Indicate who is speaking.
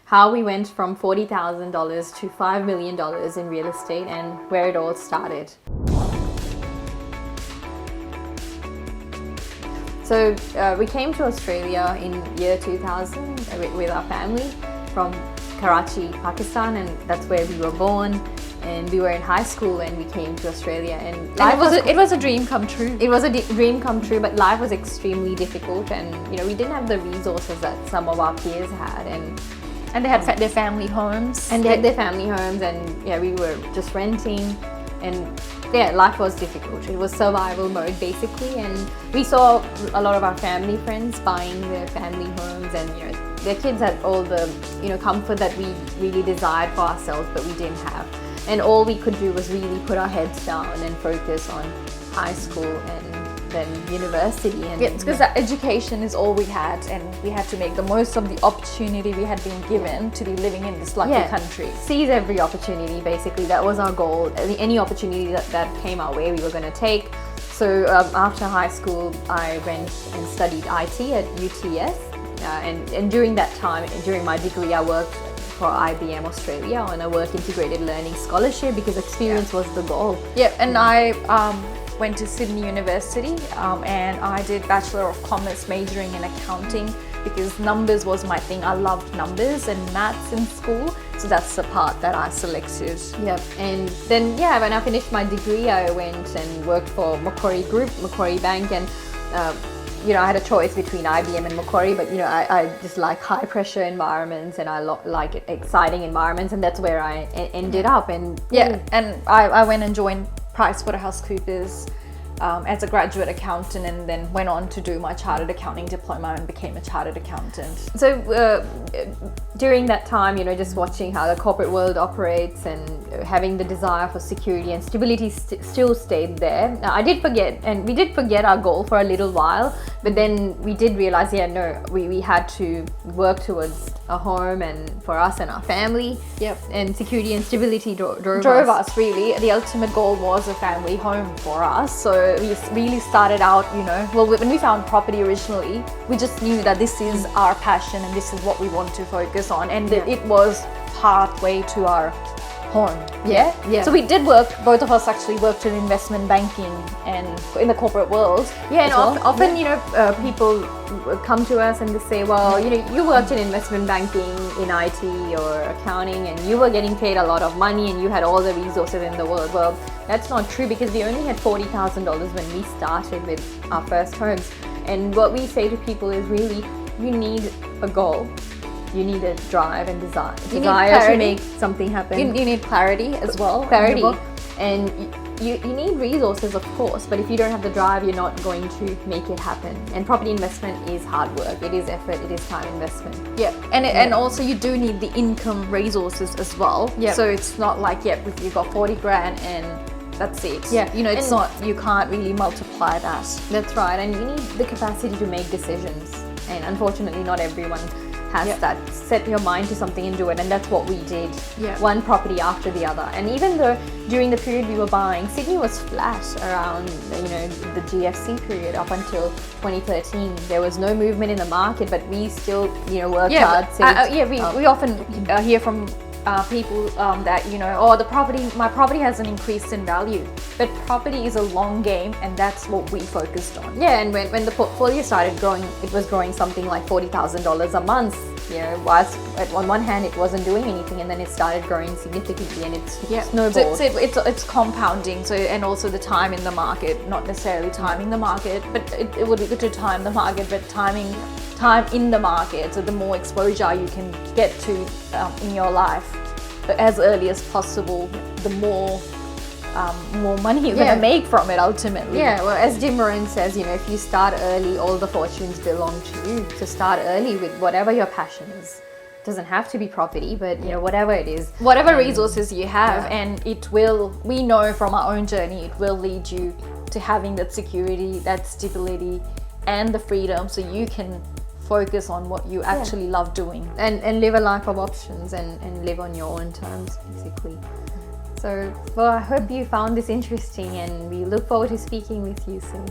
Speaker 1: how we went from $40,000 to $5 million in real estate and where it all started. So we came to Australia in year 2000 with our family from Karachi, Pakistan, and that's where we were born. And we were in high school and we came to Australia, and
Speaker 2: it was a dream come true.
Speaker 1: It was a dream come true, but life was extremely difficult, and we didn't have the resources that some of our peers had, and
Speaker 2: they had their family homes.
Speaker 1: And they had their family homes, and we were just renting, and life was difficult. It was survival mode basically, and we saw a lot of our family friends buying their family homes, and their kids had all the comfort that we really desired for ourselves, but we didn't have. And all we could do was really put our heads down and focus on high school and then university. And
Speaker 2: it's because that education is all we had, and we had to make the most of the opportunity we had been given to be living in this lucky country.
Speaker 1: Seize every opportunity, basically. That was our goal. Any opportunity that came our way, we were going to take. So after high school, I went and studied IT at UTS. And during that time, during my degree, I worked for IBM Australia on a work integrated learning scholarship because experience was the goal.
Speaker 2: Yeah, and I went to Sydney University and I did Bachelor of Commerce majoring in accounting because numbers was my thing. I loved numbers and maths in school, so that's the part that I selected.
Speaker 1: Yep. And then when I finished my degree, I went and worked for Macquarie Bank, and I had a choice between IBM and Macquarie, but I just like high pressure environments, and I like exciting environments, and that's where I ended up. And
Speaker 2: and I went and joined PricewaterhouseCoopers as a graduate accountant, and then went on to do my chartered accounting diploma and became a chartered accountant.
Speaker 1: So during that time, just watching how the corporate world operates and having the desire for security and stability still stayed there. I did forget, and we did forget our goal for a little while, but then we did realize, we had to work towards a home and for us and our family.
Speaker 2: Yep.
Speaker 1: And security and stability drove
Speaker 2: us really. The ultimate goal was a family home for us. So we really started out, when we found property originally, we just knew that this is our passion and this is what we want to focus on, and it was pathway to our home.
Speaker 1: Yeah.
Speaker 2: So we did work, both of us actually worked in investment banking and in the corporate world.
Speaker 1: Yeah, and often people come to us and they say, well, you worked in investment banking, in IT or accounting, and you were getting paid a lot of money and you had all the resources in the world. Well, that's not true, because we only had $40,000 when we started with our first homes. And what we say to people is really, you need a goal. You need a drive and desire to make something happen.
Speaker 2: You need clarity as well.
Speaker 1: Clarity. And you need resources, of course, but if you don't have the drive, you're not going to make it happen. And property investment is hard work. It is effort. It is time investment.
Speaker 2: Yeah. And also you do need the income resources as well.
Speaker 1: Yeah.
Speaker 2: So it's not like, you've got 40 grand and that's it.
Speaker 1: Yeah.
Speaker 2: It's not, you can't really multiply that.
Speaker 1: That's right. And you need the capacity to make decisions. And unfortunately, not everyone has that. Set your mind to something and do it, and that's what we did. One property after the other. And even though during the period we were buying, Sydney was flat around the GFC period up until 2013. There was no movement in the market, but we still worked hard.
Speaker 2: We often hear from people that my property hasn't increased in value, but property is a long game, and that's what we focused on.
Speaker 1: And when the portfolio started growing, it was growing something like $40,000 a month. Whilst on one hand it wasn't doing anything, and then it started growing significantly, and it's snowballed.
Speaker 2: So it's compounding. So, and also the time in the market, not necessarily timing the market, but it would be good to time the market, but time in the market. So the more exposure you can get to in your life as early as possible, the more money you're going to make from it ultimately.
Speaker 1: Yeah, well, as Jim Rohn says, if you start early, all the fortunes belong to you. So start early with whatever your passion is. It doesn't have to be property, but whatever it is.
Speaker 2: Whatever resources you have, and we know from our own journey, it will lead you to having that security, that stability, and the freedom, so you can focus on what you actually love doing.
Speaker 1: And live a life of options and live on your own terms, basically. So, I hope you found this interesting, and we look forward to speaking with you soon.